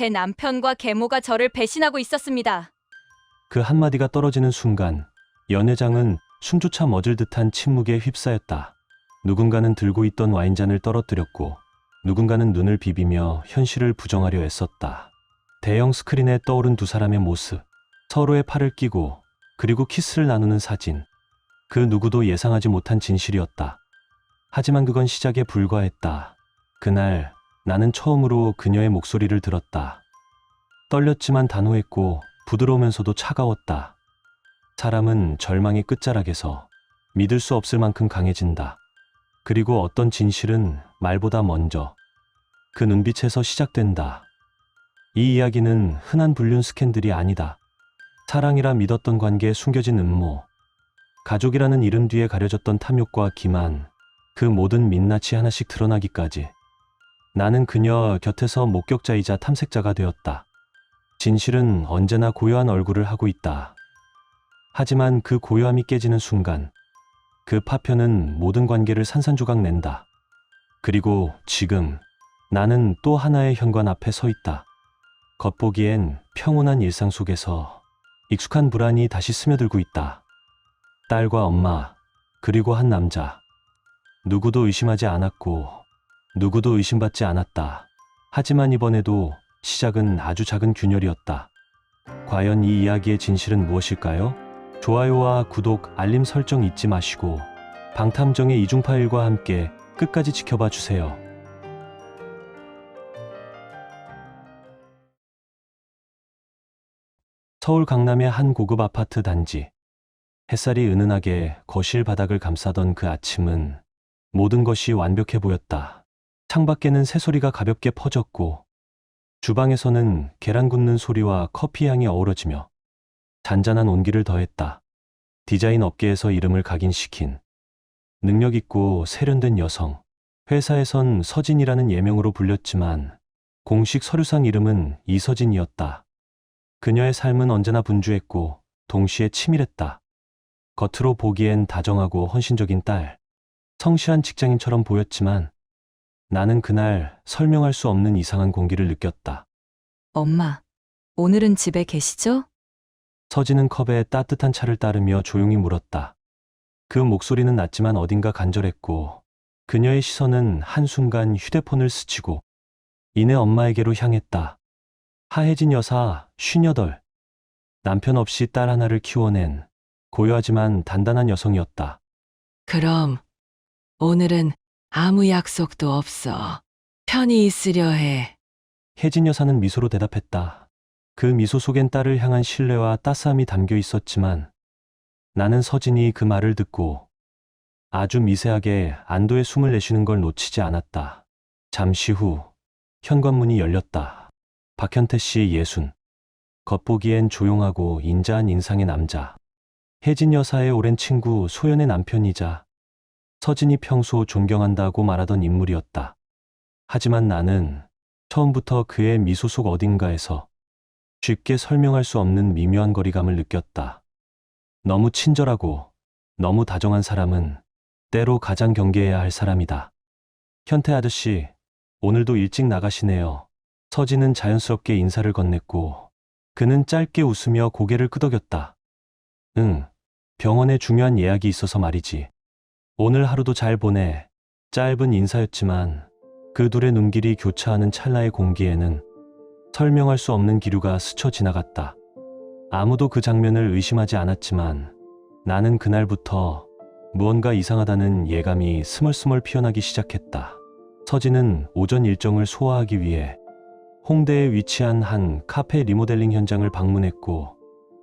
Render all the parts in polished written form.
제 남편과 계모가 저를 배신하고 있었습니다. 그 한마디가 떨어지는 순간 연회장은 숨조차 멎을 듯한 침묵에 휩싸였다. 누군가는 들고 있던 와인잔을 떨어뜨렸고 누군가는 눈을 비비며 현실을 부정하려 애썼다. 대형 스크린에 떠오른 두 사람의 모습, 서로의 팔을 끼고 그리고 키스를 나누는 사진. 그 누구도 예상하지 못한 진실이었다. 하지만 그건 시작에 불과했다. 그날 나는 처음으로 그녀의 목소리를 들었다. 떨렸지만 단호했고 부드러우면서도 차가웠다. 사람은 절망의 끝자락에서 믿을 수 없을 만큼 강해진다. 그리고 어떤 진실은 말보다 먼저 그 눈빛에서 시작된다. 이 이야기는 흔한 불륜 스캔들이 아니다. 사랑이라 믿었던 관계에 숨겨진 음모, 가족이라는 이름 뒤에 가려졌던 탐욕과 기만, 그 모든 민낯이 하나씩 드러나기까지. 나는 그녀 곁에서 목격자이자 탐색자가 되었다. 진실은 언제나 고요한 얼굴을 하고 있다. 하지만 그 고요함이 깨지는 순간 그 파편은 모든 관계를 산산조각 낸다. 그리고 지금 나는 또 하나의 현관 앞에 서 있다. 겉보기엔 평온한 일상 속에서 익숙한 불안이 다시 스며들고 있다. 딸과 엄마, 그리고 한 남자. 누구도 의심하지 않았고 누구도 의심받지 않았다. 하지만 이번에도 시작은 아주 작은 균열이었다. 과연 이 이야기의 진실은 무엇일까요? 좋아요와 구독, 알림 설정 잊지 마시고 방탐정의 이중 파일과 함께 끝까지 지켜봐 주세요. 서울 강남의 한 고급 아파트 단지. 햇살이 은은하게 거실 바닥을 감싸던 그 아침은 모든 것이 완벽해 보였다. 창밖에는 새소리가 가볍게 퍼졌고 주방에서는 계란 굽는 소리와 커피 향이 어우러지며 잔잔한 온기를 더했다. 디자인 업계에서 이름을 각인시킨 능력 있고 세련된 여성. 회사에선 서진이라는 예명으로 불렸지만 공식 서류상 이름은 이서진이었다. 그녀의 삶은 언제나 분주했고 동시에 치밀했다. 겉으로 보기엔 다정하고 헌신적인 딸, 성실한 직장인처럼 보였지만 나는 그날 설명할 수 없는 이상한 공기를 느꼈다. 엄마, 오늘은 집에 계시죠? 서진은 컵에 따뜻한 차를 따르며 조용히 물었다. 그 목소리는 낮지만 어딘가 간절했고 그녀의 시선은 한순간 휴대폰을 스치고 이내 엄마에게로 향했다. 하혜진 여사, 58. 남편 없이 딸 하나를 키워낸 고요하지만 단단한 여성이었다. 그럼 오늘은 아무 약속도 없어. 편히 있으려 해. 혜진 여사는 미소로 대답했다. 그 미소 속엔 딸을 향한 신뢰와 따스함이 담겨 있었지만 나는 서진이 그 말을 듣고 아주 미세하게 안도의 숨을 내쉬는 걸 놓치지 않았다. 잠시 후 현관문이 열렸다. 박현태 씨 60. 겉보기엔 조용하고 인자한 인상의 남자. 혜진 여사의 오랜 친구 소연의 남편이자 서진이 평소 존경한다고 말하던 인물이었다. 하지만 나는 처음부터 그의 미소 속 어딘가에서 쉽게 설명할 수 없는 미묘한 거리감을 느꼈다. 너무 친절하고 너무 다정한 사람은 때로 가장 경계해야 할 사람이다. 현태 아저씨, 오늘도 일찍 나가시네요. 서진은 자연스럽게 인사를 건넸고 그는 짧게 웃으며 고개를 끄덕였다. 응, 병원에 중요한 예약이 있어서 말이지. 오늘 하루도 잘 보내. 짧은 인사였지만 그 둘의 눈길이 교차하는 찰나의 공기에는 설명할 수 없는 기류가 스쳐 지나갔다. 아무도 그 장면을 의심하지 않았지만 나는 그날부터 무언가 이상하다는 예감이 스멀스멀 피어나기 시작했다. 서진은 오전 일정을 소화하기 위해 홍대에 위치한 한 카페 리모델링 현장을 방문했고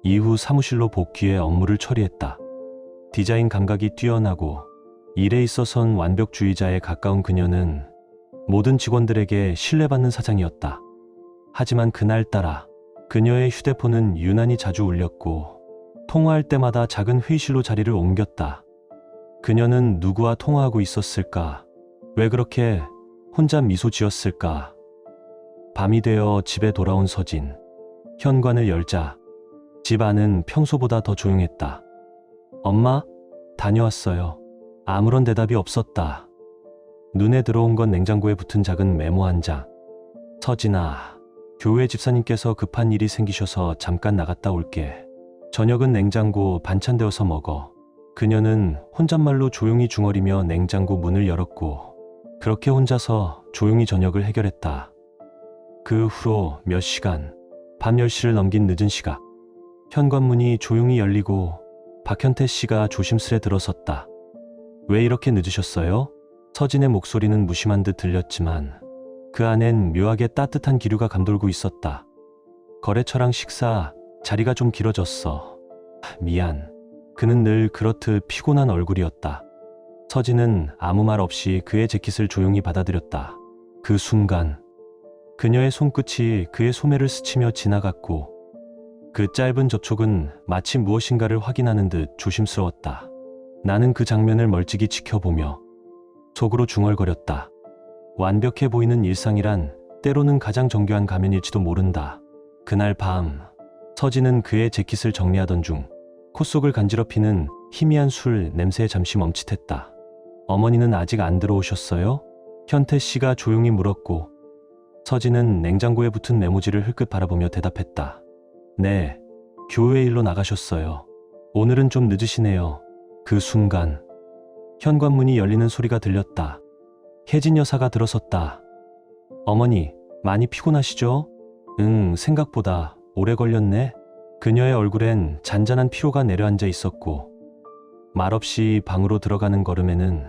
이후 사무실로 복귀해 업무를 처리했다. 디자인 감각이 뛰어나고 일에 있어선 완벽주의자에 가까운 그녀는 모든 직원들에게 신뢰받는 사장이었다. 하지만 그날따라 그녀의 휴대폰은 유난히 자주 울렸고 통화할 때마다 작은 회의실로 자리를 옮겼다. 그녀는 누구와 통화하고 있었을까? 왜 그렇게 혼자 미소 지었을까? 밤이 되어 집에 돌아온 서진. 현관을 열자 집 안은 평소보다 더 조용했다. 엄마? 다녀왔어요. 아무런 대답이 없었다. 눈에 들어온 건 냉장고에 붙은 작은 메모 한 장. 서진아, 교회 집사님께서 급한 일이 생기셔서 잠깐 나갔다 올게. 저녁은 냉장고 반찬 데워서 먹어. 그녀는 혼잣말로 조용히 중얼이며 냉장고 문을 열었고 그렇게 혼자서 조용히 저녁을 해결했다. 그 후로 몇 시간, 밤 10시를 넘긴 늦은 시각. 현관문이 조용히 열리고 박현태 씨가 조심스레 들어섰다. 왜 이렇게 늦으셨어요? 서진의 목소리는 무심한 듯 들렸지만 그 안엔 묘하게 따뜻한 기류가 감돌고 있었다. 거래처랑 식사, 자리가 좀 길어졌어. 미안. 그는 늘 그렇듯 피곤한 얼굴이었다. 서진은 아무 말 없이 그의 재킷을 조용히 받아들였다. 그 순간 그녀의 손끝이 그의 소매를 스치며 지나갔고 그 짧은 접촉은 마치 무엇인가를 확인하는 듯 조심스러웠다. 나는 그 장면을 멀찍이 지켜보며 속으로 중얼거렸다. 완벽해 보이는 일상이란 때로는 가장 정교한 가면일지도 모른다. 그날 밤 서진은 그의 재킷을 정리하던 중 콧속을 간지럽히는 희미한 술 냄새에 잠시 멈칫했다. 어머니는 아직 안 들어오셨어요? 현태 씨가 조용히 물었고 서진은 냉장고에 붙은 메모지를 흘끗 바라보며 대답했다. 네, 교회 일로 나가셨어요. 오늘은 좀 늦으시네요. 그 순간 현관문이 열리는 소리가 들렸다. 혜진 여사가 들어섰다. 어머니, 많이 피곤하시죠? 응, 생각보다 오래 걸렸네. 그녀의 얼굴엔 잔잔한 피로가 내려앉아 있었고 말없이 방으로 들어가는 걸음에는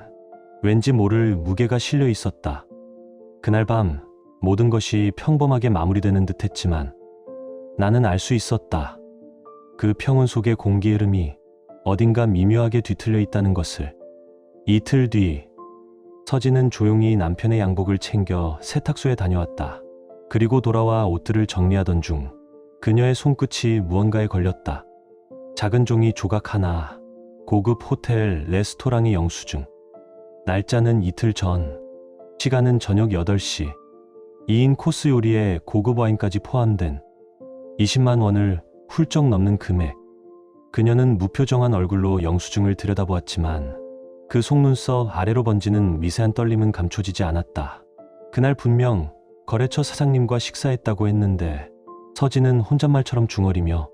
왠지 모를 무게가 실려 있었다. 그날 밤 모든 것이 평범하게 마무리되는 듯했지만 나는 알 수 있었다. 그 평온 속의 공기 흐름이 어딘가 미묘하게 뒤틀려 있다는 것을. 이틀 뒤 서진은 조용히 남편의 양복을 챙겨 세탁소에 다녀왔다. 그리고 돌아와 옷들을 정리하던 중 그녀의 손끝이 무언가에 걸렸다. 작은 종이 조각 하나, 고급 호텔 레스토랑의 영수증. 날짜는 이틀 전, 시간은 저녁 8시. 2인 코스 요리에 고급 와인까지 포함된 20만 원을 훌쩍 넘는 금액. 그녀는 무표정한 얼굴로 영수증을 들여다보았지만 그 속눈썹 아래로 번지는 미세한 떨림은 감춰지지 않았다. 그날 분명 거래처 사장님과 식사했다고 했는데 서진은 혼잣말처럼 중얼이며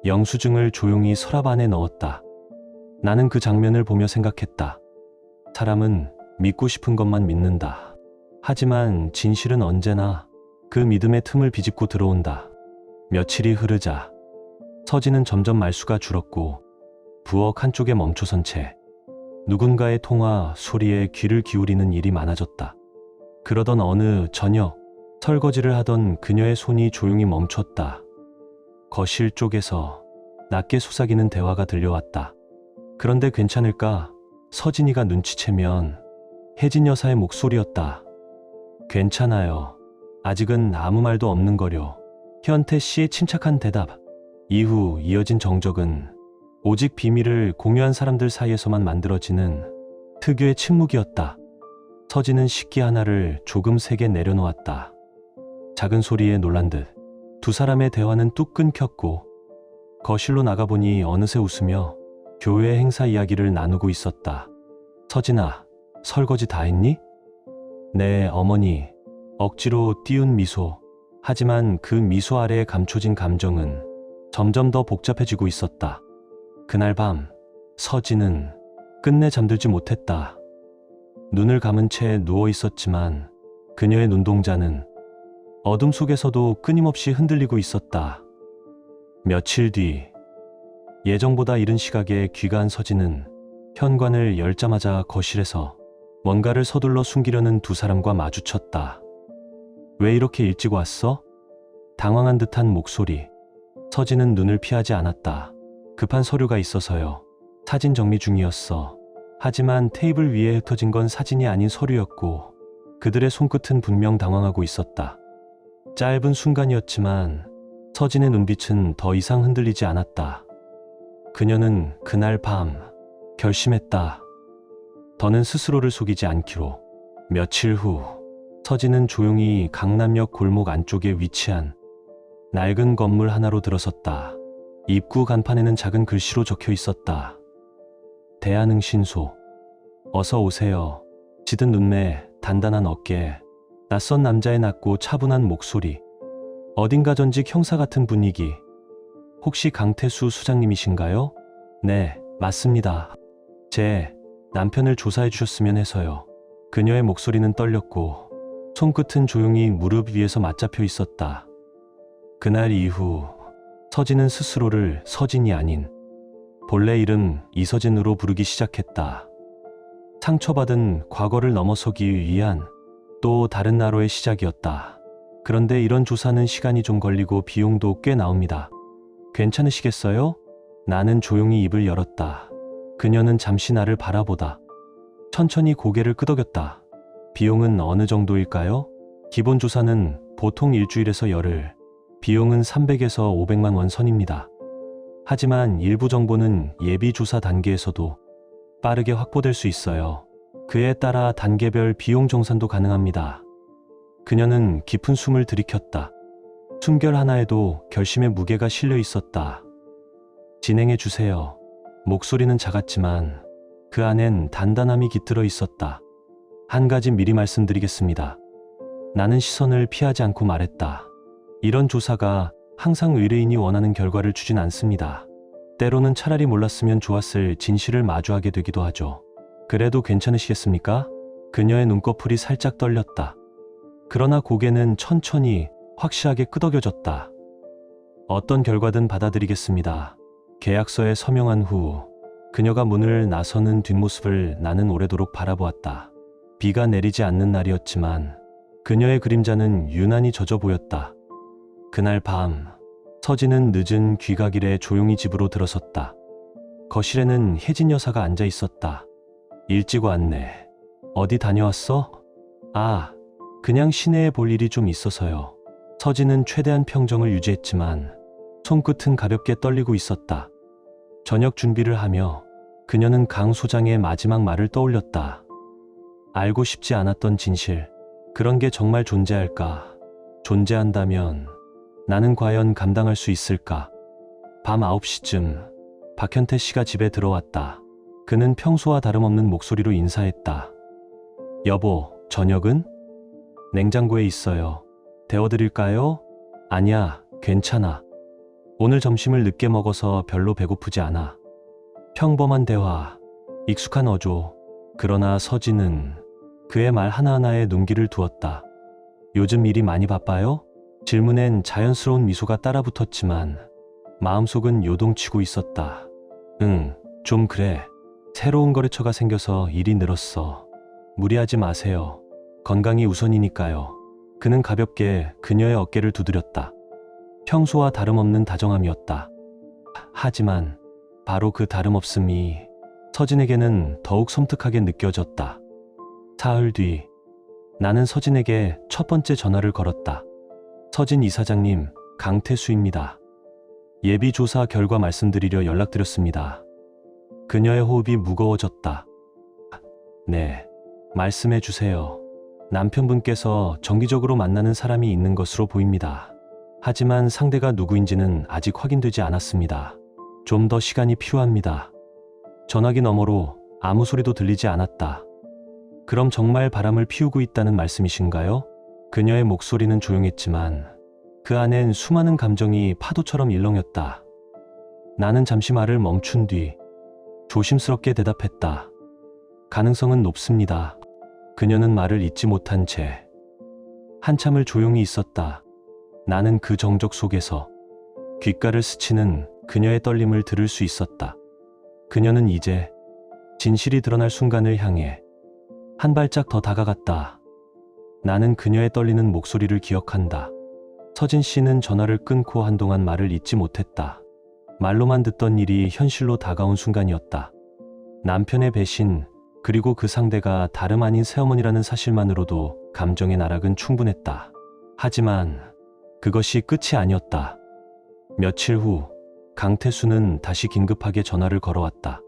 영수증을 조용히 서랍 안에 넣었다. 나는 그 장면을 보며 생각했다. 사람은 믿고 싶은 것만 믿는다. 하지만 진실은 언제나 그 믿음의 틈을 비집고 들어온다. 며칠이 흐르자 서진은 점점 말수가 줄었고 부엌 한쪽에 멈춰선 채 누군가의 통화 소리에 귀를 기울이는 일이 많아졌다. 그러던 어느 저녁 설거지를 하던 그녀의 손이 조용히 멈췄다. 거실 쪽에서 낮게 속삭이는 대화가 들려왔다. 그런데 괜찮을까? 서진이가 눈치채면 혜진 여사의 목소리였다. 괜찮아요. 아직은 아무 말도 없는 거려. 현태 씨의 침착한 대답. 이후 이어진 정적은 오직 비밀을 공유한 사람들 사이에서만 만들어지는 특유의 침묵이었다. 서진은 식기 하나를 조금 세게 내려놓았다. 작은 소리에 놀란 듯 두 사람의 대화는 뚝 끊겼고 거실로 나가보니 어느새 웃으며 교회 행사 이야기를 나누고 있었다. 서진아, 설거지 다 했니? 네, 어머니. 억지로 띄운 미소. 하지만 그 미소 아래에 감춰진 감정은 점점 더 복잡해지고 있었다. 그날 밤 서진은 끝내 잠들지 못했다. 눈을 감은 채 누워 있었지만 그녀의 눈동자는 어둠 속에서도 끊임없이 흔들리고 있었다. 며칠 뒤 예정보다 이른 시각에 귀가한 서진은 현관을 열자마자 거실에서 뭔가를 서둘러 숨기려는 두 사람과 마주쳤다. 왜 이렇게 일찍 왔어? 당황한 듯한 목소리. 서진은 눈을 피하지 않았다. 급한 서류가 있어서요. 사진 정리 중이었어. 하지만 테이블 위에 흩어진 건 사진이 아닌 서류였고 그들의 손끝은 분명 당황하고 있었다. 짧은 순간이었지만 서진의 눈빛은 더 이상 흔들리지 않았다. 그녀는 그날 밤 결심했다. 더는 스스로를 속이지 않기로. 며칠 후 서진은 조용히 강남역 골목 안쪽에 위치한 낡은 건물 하나로 들어섰다. 입구 간판에는 작은 글씨로 적혀 있었다. 대한응신소. 어서 오세요. 짙은 눈매, 단단한 어깨, 낯선 남자의 낮고 차분한 목소리. 어딘가 전직 형사 같은 분위기. 혹시 강태수 수장님이신가요? 네, 맞습니다. 제 남편을 조사해 주셨으면 해서요. 그녀의 목소리는 떨렸고 손끝은 조용히 무릎 위에서 맞잡혀 있었다. 그날 이후 서진은 스스로를 서진이 아닌 본래 이름 이서진으로 부르기 시작했다. 상처받은 과거를 넘어서기 위한 또 다른 나로의 시작이었다. 그런데 이런 조사는 시간이 좀 걸리고 비용도 꽤 나옵니다. 괜찮으시겠어요? 나는 조용히 입을 열었다. 그녀는 잠시 나를 바라보다 천천히 고개를 끄덕였다. 비용은 어느 정도일까요? 기본 조사는 보통 일주일에서 열흘, 비용은 300에서 500만 원 선입니다. 하지만 일부 정보는 예비 조사 단계에서도 빠르게 확보될 수 있어요. 그에 따라 단계별 비용 정산도 가능합니다. 그녀는 깊은 숨을 들이켰다. 숨결 하나에도 결심의 무게가 실려 있었다. 진행해 주세요. 목소리는 작았지만 그 안엔 단단함이 깃들어 있었다. 한 가지 미리 말씀드리겠습니다. 나는 시선을 피하지 않고 말했다. 이런 조사가 항상 의뢰인이 원하는 결과를 주진 않습니다. 때로는 차라리 몰랐으면 좋았을 진실을 마주하게 되기도 하죠. 그래도 괜찮으시겠습니까? 그녀의 눈꺼풀이 살짝 떨렸다. 그러나 고개는 천천히 확실하게 끄덕여졌다. 어떤 결과든 받아들이겠습니다. 계약서에 서명한 후 그녀가 문을 나서는 뒷모습을 나는 오래도록 바라보았다. 비가 내리지 않는 날이었지만 그녀의 그림자는 유난히 젖어 보였다. 그날 밤 서진은 늦은 귀가길에 조용히 집으로 들어섰다. 거실에는 혜진 여사가 앉아 있었다. 일찍 왔네. 어디 다녀왔어? 아, 그냥 시내에 볼 일이 좀 있어서요. 서진은 최대한 평정을 유지했지만 손끝은 가볍게 떨리고 있었다. 저녁 준비를 하며 그녀는 강 소장의 마지막 말을 떠올렸다. 알고 싶지 않았던 진실, 그런 게 정말 존재할까? 존재한다면 나는 과연 감당할 수 있을까? 밤 9시쯤 박현태 씨가 집에 들어왔다. 그는 평소와 다름없는 목소리로 인사했다. 여보, 저녁은? 냉장고에 있어요. 데워드릴까요? 아니야, 괜찮아. 오늘 점심을 늦게 먹어서 별로 배고프지 않아. 평범한 대화, 익숙한 어조. 그러나 서진은 그의 말 하나하나에 눈길을 두었다. 요즘 일이 많이 바빠요? 질문엔 자연스러운 미소가 따라붙었지만 마음속은 요동치고 있었다. 응, 좀 그래. 새로운 거래처가 생겨서 일이 늘었어. 무리하지 마세요. 건강이 우선이니까요. 그는 가볍게 그녀의 어깨를 두드렸다. 평소와 다름없는 다정함이었다. 하지만 바로 그 다름없음이 서진에게는 더욱 섬뜩하게 느껴졌다. 사흘 뒤 나는 서진에게 첫 번째 전화를 걸었다. 서진 이사장님, 강태수입니다. 예비 조사 결과 말씀드리려 연락드렸습니다. 그녀의 호흡이 무거워졌다. 네, 말씀해 주세요. 남편분께서 정기적으로 만나는 사람이 있는 것으로 보입니다. 하지만 상대가 누구인지는 아직 확인되지 않았습니다. 좀 더 시간이 필요합니다. 전화기 너머로 아무 소리도 들리지 않았다. 그럼 정말 바람을 피우고 있다는 말씀이신가요? 그녀의 목소리는 조용했지만 그 안엔 수많은 감정이 파도처럼 일렁였다. 나는 잠시 말을 멈춘 뒤 조심스럽게 대답했다. 가능성은 높습니다. 그녀는 말을 잇지 못한 채 한참을 조용히 있었다. 나는 그 정적 속에서 귓가를 스치는 그녀의 떨림을 들을 수 있었다. 그녀는 이제 진실이 드러날 순간을 향해 한 발짝 더 다가갔다. 나는 그녀의 떨리는 목소리를 기억한다. 서진 씨는 전화를 끊고 한동안 말을 잇지 못했다. 말로만 듣던 일이 현실로 다가온 순간이었다. 남편의 배신, 그리고 그 상대가 다름 아닌 새어머니라는 사실만으로도 감정의 나락은 충분했다. 하지만 그것이 끝이 아니었다. 며칠 후 강태수는 다시 긴급하게 전화를 걸어왔다.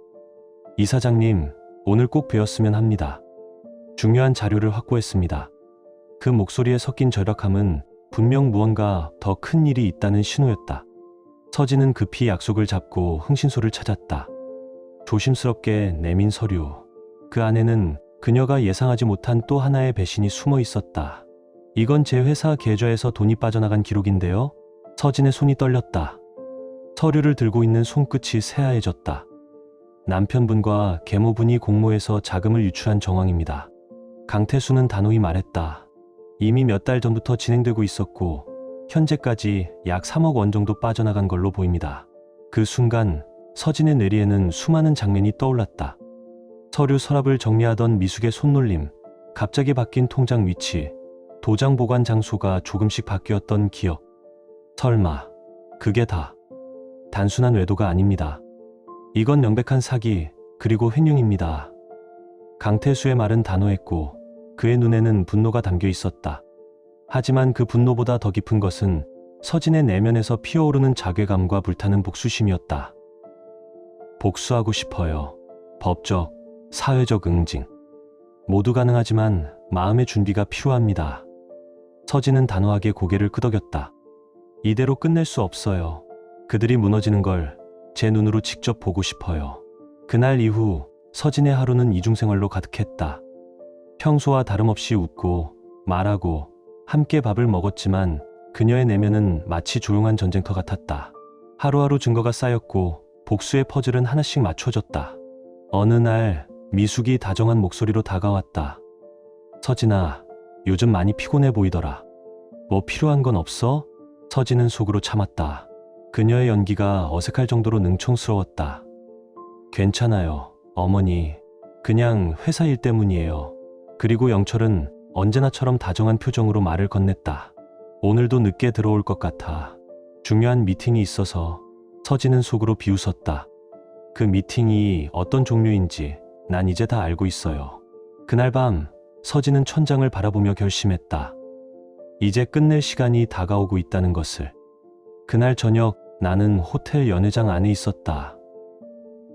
이사장님, 오늘 꼭 뵈었으면 합니다. 중요한 자료를 확보했습니다. 그 목소리에 섞인 절약함은 분명 무언가 더 큰 일이 있다는 신호였다. 서진은 급히 약속을 잡고 흥신소를 찾았다. 조심스럽게 내민 서류. 그 안에는 그녀가 예상하지 못한 또 하나의 배신이 숨어 있었다. 이건 제 회사 계좌에서 돈이 빠져나간 기록인데요. 서진의 손이 떨렸다. 서류를 들고 있는 손끝이 새하얘졌다. 남편분과 계모분이 공모해서 자금을 유출한 정황입니다. 강태수는 단호히 말했다. 이미 몇 달 전부터 진행되고 있었고 현재까지 약 3억 원 정도 빠져나간 걸로 보입니다. 그 순간 서진의 뇌리에는 수많은 장면이 떠올랐다. 서류 서랍을 정리하던 미숙의 손놀림, 갑자기 바뀐 통장 위치, 도장 보관 장소가 조금씩 바뀌었던 기억. 설마 그게 다 단순한 외도가 아닙니다. 이건 명백한 사기 그리고 횡령입니다. 강태수의 말은 단호했고 그의 눈에는 분노가 담겨 있었다. 하지만 그 분노보다 더 깊은 것은 서진의 내면에서 피어오르는 자괴감과 불타는 복수심이었다. 복수하고 싶어요. 법적, 사회적 응징. 모두 가능하지만 마음의 준비가 필요합니다. 서진은 단호하게 고개를 끄덕였다. 이대로 끝낼 수 없어요. 그들이 무너지는 걸 제 눈으로 직접 보고 싶어요. 그날 이후 서진의 하루는 이중생활로 가득했다. 평소와 다름없이 웃고 말하고 함께 밥을 먹었지만 그녀의 내면은 마치 조용한 전쟁터 같았다. 하루하루 증거가 쌓였고 복수의 퍼즐은 하나씩 맞춰졌다. 어느 날 미숙이 다정한 목소리로 다가왔다. 서진아, 요즘 많이 피곤해 보이더라. 뭐 필요한 건 없어? 서진은 속으로 참았다. 그녀의 연기가 어색할 정도로 능청스러웠다. 괜찮아요, 어머니. 그냥 회사 일 때문이에요. 그리고 영철은 언제나처럼 다정한 표정으로 말을 건넸다. 오늘도 늦게 들어올 것 같아. 중요한 미팅이 있어서. 서진은 속으로 비웃었다. 그 미팅이 어떤 종류인지 난 이제 다 알고 있어요. 그날 밤 서진은 천장을 바라보며 결심했다. 이제 끝낼 시간이 다가오고 있다는 것을. 그날 저녁 나는 호텔 연회장 안에 있었다.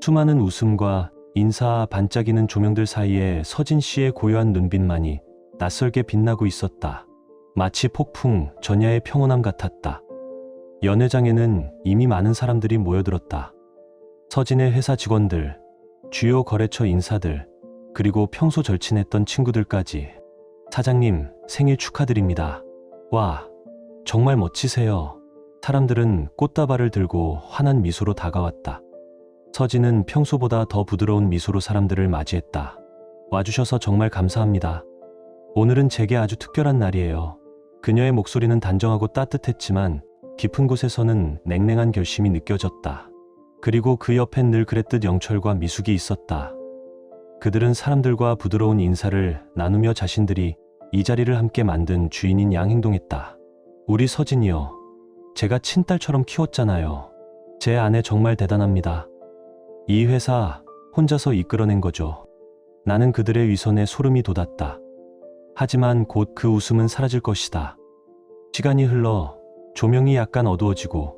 수많은 웃음과 인사 반짝이는 조명들 사이에 서진 씨의 고요한 눈빛만이 낯설게 빛나고 있었다. 마치 폭풍 전야의 평온함 같았다. 연회장에는 이미 많은 사람들이 모여들었다. 서진의 회사 직원들, 주요 거래처 인사들, 그리고 평소 절친했던 친구들까지. 사장님, 생일 축하드립니다. 와, 정말 멋지세요. 사람들은 꽃다발을 들고 환한 미소로 다가왔다. 서진은 평소보다 더 부드러운 미소로 사람들을 맞이했다. 와주셔서 정말 감사합니다. 오늘은 제게 아주 특별한 날이에요. 그녀의 목소리는 단정하고 따뜻했지만 깊은 곳에서는 냉랭한 결심이 느껴졌다. 그리고 그 옆엔 늘 그랬듯 영철과 미숙이 있었다. 그들은 사람들과 부드러운 인사를 나누며 자신들이 이 자리를 함께 만든 주인인 양 행동했다. 우리 서진이요. 제가 친딸처럼 키웠잖아요. 제 아내 정말 대단합니다. 이 회사 혼자서 이끌어낸 거죠. 나는 그들의 위선에 소름이 돋았다. 하지만 곧 그 웃음은 사라질 것이다. 시간이 흘러 조명이 약간 어두워지고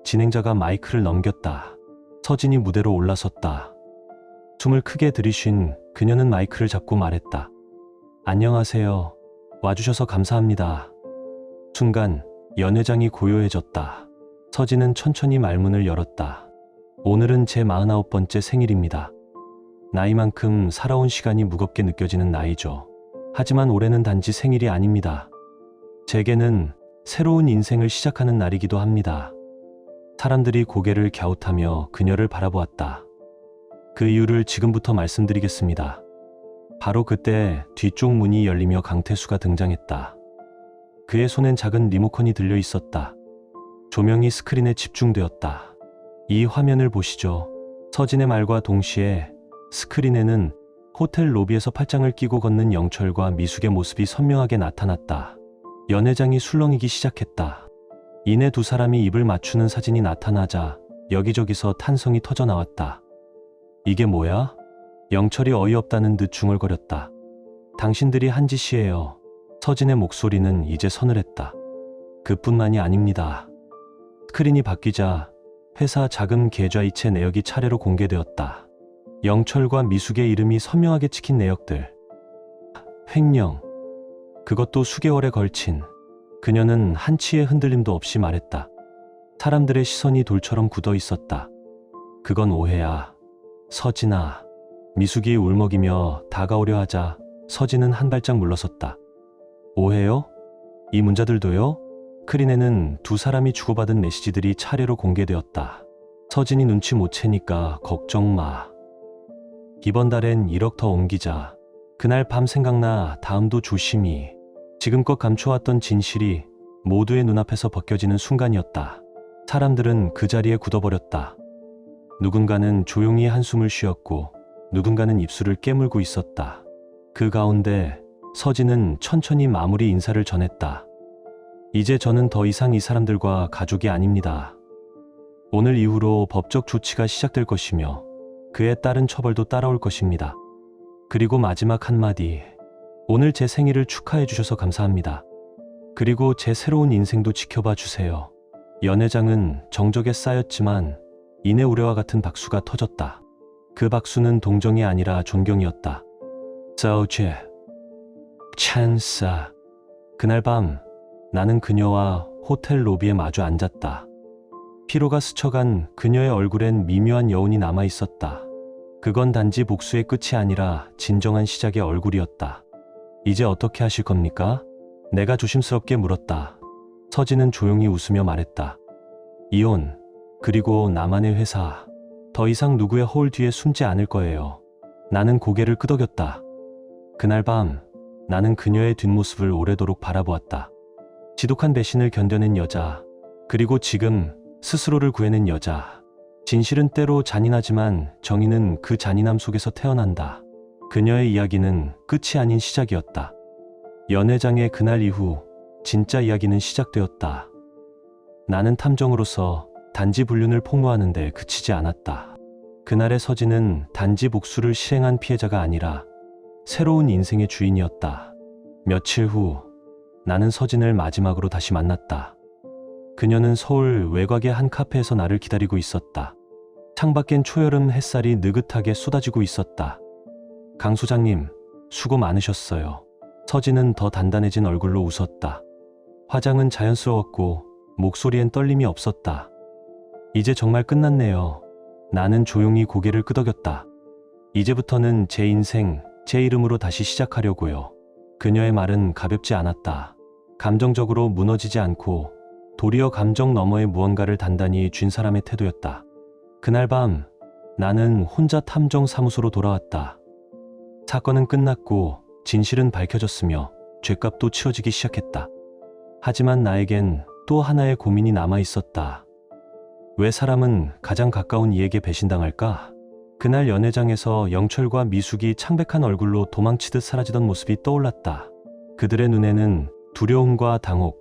진행자가 마이크를 넘겼다. 서진이 무대로 올라섰다. 숨을 크게 들이쉰 그녀는 마이크를 잡고 말했다. 안녕하세요. 와주셔서 감사합니다. 순간 연회장이 고요해졌다. 서진은 천천히 말문을 열었다. 오늘은 제 49번째 생일입니다. 나이만큼 살아온 시간이 무겁게 느껴지는 나이죠. 하지만 올해는 단지 생일이 아닙니다. 제게는 새로운 인생을 시작하는 날이기도 합니다. 사람들이 고개를 갸웃하며 그녀를 바라보았다. 그 이유를 지금부터 말씀드리겠습니다. 바로 그때 뒤쪽 문이 열리며 강태수가 등장했다. 그의 손엔 작은 리모컨이 들려 있었다. 조명이 스크린에 집중되었다. 이 화면을 보시죠. 서진의 말과 동시에 스크린에는 호텔 로비에서 팔짱을 끼고 걷는 영철과 미숙의 모습이 선명하게 나타났다. 연회장이 술렁이기 시작했다. 이내 두 사람이 입을 맞추는 사진이 나타나자 여기저기서 탄성이 터져 나왔다. 이게 뭐야? 영철이 어이없다는 듯 중얼거렸다. 당신들이 한 짓이에요. 서진의 목소리는 이제 서늘했다. 그뿐만이 아닙니다. 스크린이 바뀌자 회사 자금 계좌이체 내역이 차례로 공개되었다. 영철과 미숙의 이름이 선명하게 찍힌 내역들. 횡령. 그것도 수개월에 걸친. 그녀는 한치의 흔들림도 없이 말했다. 사람들의 시선이 돌처럼 굳어 있었다. 그건 오해야. 서진아. 미숙이 울먹이며 다가오려 하자 서진은 한 발짝 물러섰다. 오해요? 이 문자들도요? 크린에는 두 사람이 주고받은 메시지들이 차례로 공개되었다. 서진이 눈치 못 채니까 걱정 마. 이번 달엔 1억 더 옮기자. 그날 밤 생각나. 다음도 조심히. 지금껏 감춰왔던 진실이 모두의 눈앞에서 벗겨지는 순간이었다. 사람들은 그 자리에 굳어버렸다. 누군가는 조용히 한숨을 쉬었고 누군가는 입술을 깨물고 있었다. 그 가운데 서진은 천천히 마무리 인사를 전했다. 이제 저는 더 이상 이 사람들과 가족이 아닙니다. 오늘 이후로 법적 조치가 시작될 것이며 그에 따른 처벌도 따라올 것입니다. 그리고 마지막 한마디. 오늘 제 생일을 축하해 주셔서 감사합니다. 그리고 제 새로운 인생도 지켜봐 주세요. 연회장은 정적에 쌓였지만 이내 우레와 같은 박수가 터졌다. 그 박수는 동정이 아니라 존경이었다. 서우제 찬사. 그날 밤 나는 그녀와 호텔 로비에 마주 앉았다. 피로가 스쳐간 그녀의 얼굴엔 미묘한 여운이 남아 있었다. 그건 단지 복수의 끝이 아니라 진정한 시작의 얼굴이었다. 이제 어떻게 하실 겁니까? 내가 조심스럽게 물었다. 서진은 조용히 웃으며 말했다. 이혼, 그리고 나만의 회사. 더 이상 누구의 허울 뒤에 숨지 않을 거예요. 나는 고개를 끄덕였다. 그날 밤 나는 그녀의 뒷모습을 오래도록 바라보았다. 지독한 배신을 견뎌낸 여자, 그리고 지금 스스로를 구해낸 여자. 진실은 때로 잔인하지만 정의는 그 잔인함 속에서 태어난다. 그녀의 이야기는 끝이 아닌 시작이었다. 연회장의 그날 이후 진짜 이야기는 시작되었다. 나는 탐정으로서 단지 불륜을 폭로하는데 그치지 않았다. 그날의 서진은 단지 복수를 실행한 피해자가 아니라 새로운 인생의 주인이었다. 며칠 후 나는 서진을 마지막으로 다시 만났다. 그녀는 서울 외곽의 한 카페에서 나를 기다리고 있었다. 창밖엔 초여름 햇살이 느긋하게 쏟아지고 있었다. 강 소장님, 수고 많으셨어요. 서진은 더 단단해진 얼굴로 웃었다. 화장은 자연스러웠고 목소리엔 떨림이 없었다. 이제 정말 끝났네요. 나는 조용히 고개를 끄덕였다. 이제부터는 제 인생, 제 이름으로 다시 시작하려고요. 그녀의 말은 가볍지 않았다. 감정적으로 무너지지 않고 도리어 감정 너머의 무언가를 단단히 쥔 사람의 태도였다. 그날 밤 나는 혼자 탐정 사무소로 돌아왔다. 사건은 끝났고 진실은 밝혀졌으며 죗값도 치러지기 시작했다. 하지만 나에겐 또 하나의 고민이 남아 있었다. 왜 사람은 가장 가까운 이에게 배신당할까? 그날 연회장에서 영철과 미숙이 창백한 얼굴로 도망치듯 사라지던 모습이 떠올랐다. 그들의 눈에는 두려움과 당혹,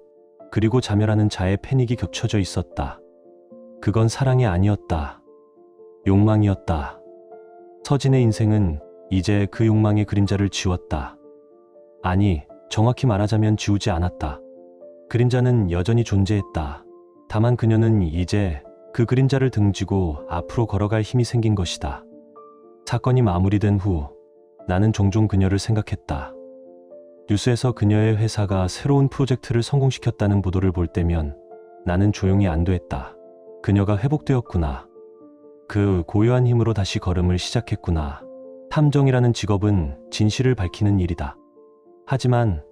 그리고 자멸하는 자의 패닉이 겹쳐져 있었다. 그건 사랑이 아니었다. 욕망이었다. 서진의 인생은 이제 그 욕망의 그림자를 지웠다. 아니, 정확히 말하자면 지우지 않았다. 그림자는 여전히 존재했다. 다만 그녀는 이제 그 그림자를 등지고 앞으로 걸어갈 힘이 생긴 것이다. 사건이 마무리된 후 나는 종종 그녀를 생각했다. 뉴스에서 그녀의 회사가 새로운 프로젝트를 성공시켰다는 보도를 볼 때면 나는 조용히 안도했다. 그녀가 회복되었구나. 그 고요한 힘으로 다시 걸음을 시작했구나. 탐정이라는 직업은 진실을 밝히는 일이다. 하지만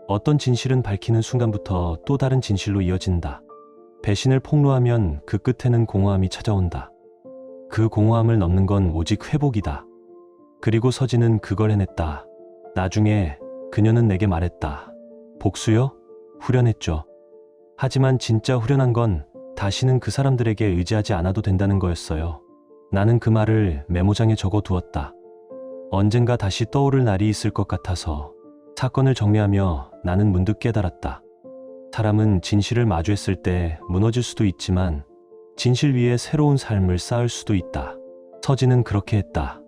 어떤 진실은 밝히는 순간부터 또 다른 진실로 이어진다. 배신을 폭로하면 그 끝에는 공허함이 찾아온다. 그 공허함을 넘는 건 오직 회복이다. 그리고 서진은 그걸 해냈다. 나중에 그녀는 내게 말했다. 복수요? 후련했죠. 하지만 진짜 후련한 건 다시는 그 사람들에게 의지하지 않아도 된다는 거였어요. 나는 그 말을 메모장에 적어두었다. 언젠가 다시 떠오를 날이 있을 것 같아서. 사건을 정리하며 나는 문득 깨달았다. 사람은 진실을 마주했을 때 무너질 수도 있지만 진실 위에 새로운 삶을 쌓을 수도 있다. 서진은 그렇게 했다.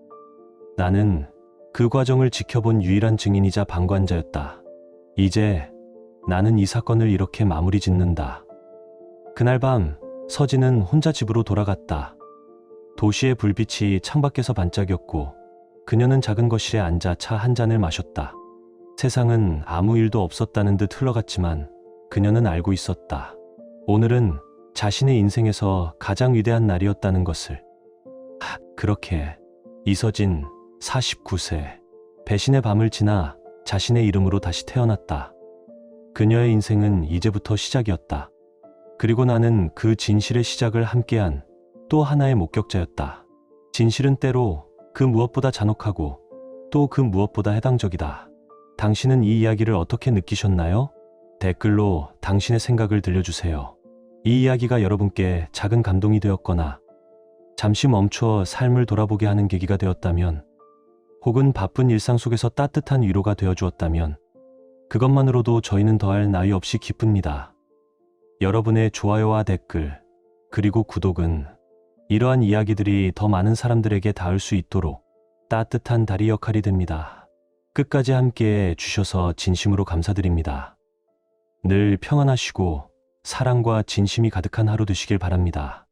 나는 그 과정을 지켜본 유일한 증인이자 방관자였다. 이제 나는 이 사건을 이렇게 마무리 짓는다. 그날 밤 서진은 혼자 집으로 돌아갔다. 도시의 불빛이 창밖에서 반짝였고 그녀는 작은 거실에 앉아 차 한 잔을 마셨다. 세상은 아무 일도 없었다는 듯 흘러갔지만 그녀는 알고 있었다. 오늘은 자신의 인생에서 가장 위대한 날이었다는 것을. 그렇게 이서진 49세 배신의 밤을 지나 자신의 이름으로 다시 태어났다. 그녀의 인생은 이제부터 시작이었다. 그리고 나는 그 진실의 시작을 함께한 또 하나의 목격자였다. 진실은 때로 그 무엇보다 잔혹하고 또 그 무엇보다 해당적이다. 당신은 이 이야기를 어떻게 느끼셨나요? 댓글로 당신의 생각을 들려주세요. 이 이야기가 여러분께 작은 감동이 되었거나 잠시 멈춰 삶을 돌아보게 하는 계기가 되었다면, 혹은 바쁜 일상 속에서 따뜻한 위로가 되어주었다면 그것만으로도 저희는 더할 나위 없이 기쁩니다. 여러분의 좋아요와 댓글, 그리고 구독은 이러한 이야기들이 더 많은 사람들에게 닿을 수 있도록 따뜻한 다리 역할이 됩니다. 끝까지 함께해 주셔서 진심으로 감사드립니다. 늘 평안하시고 사랑과 진심이 가득한 하루 되시길 바랍니다.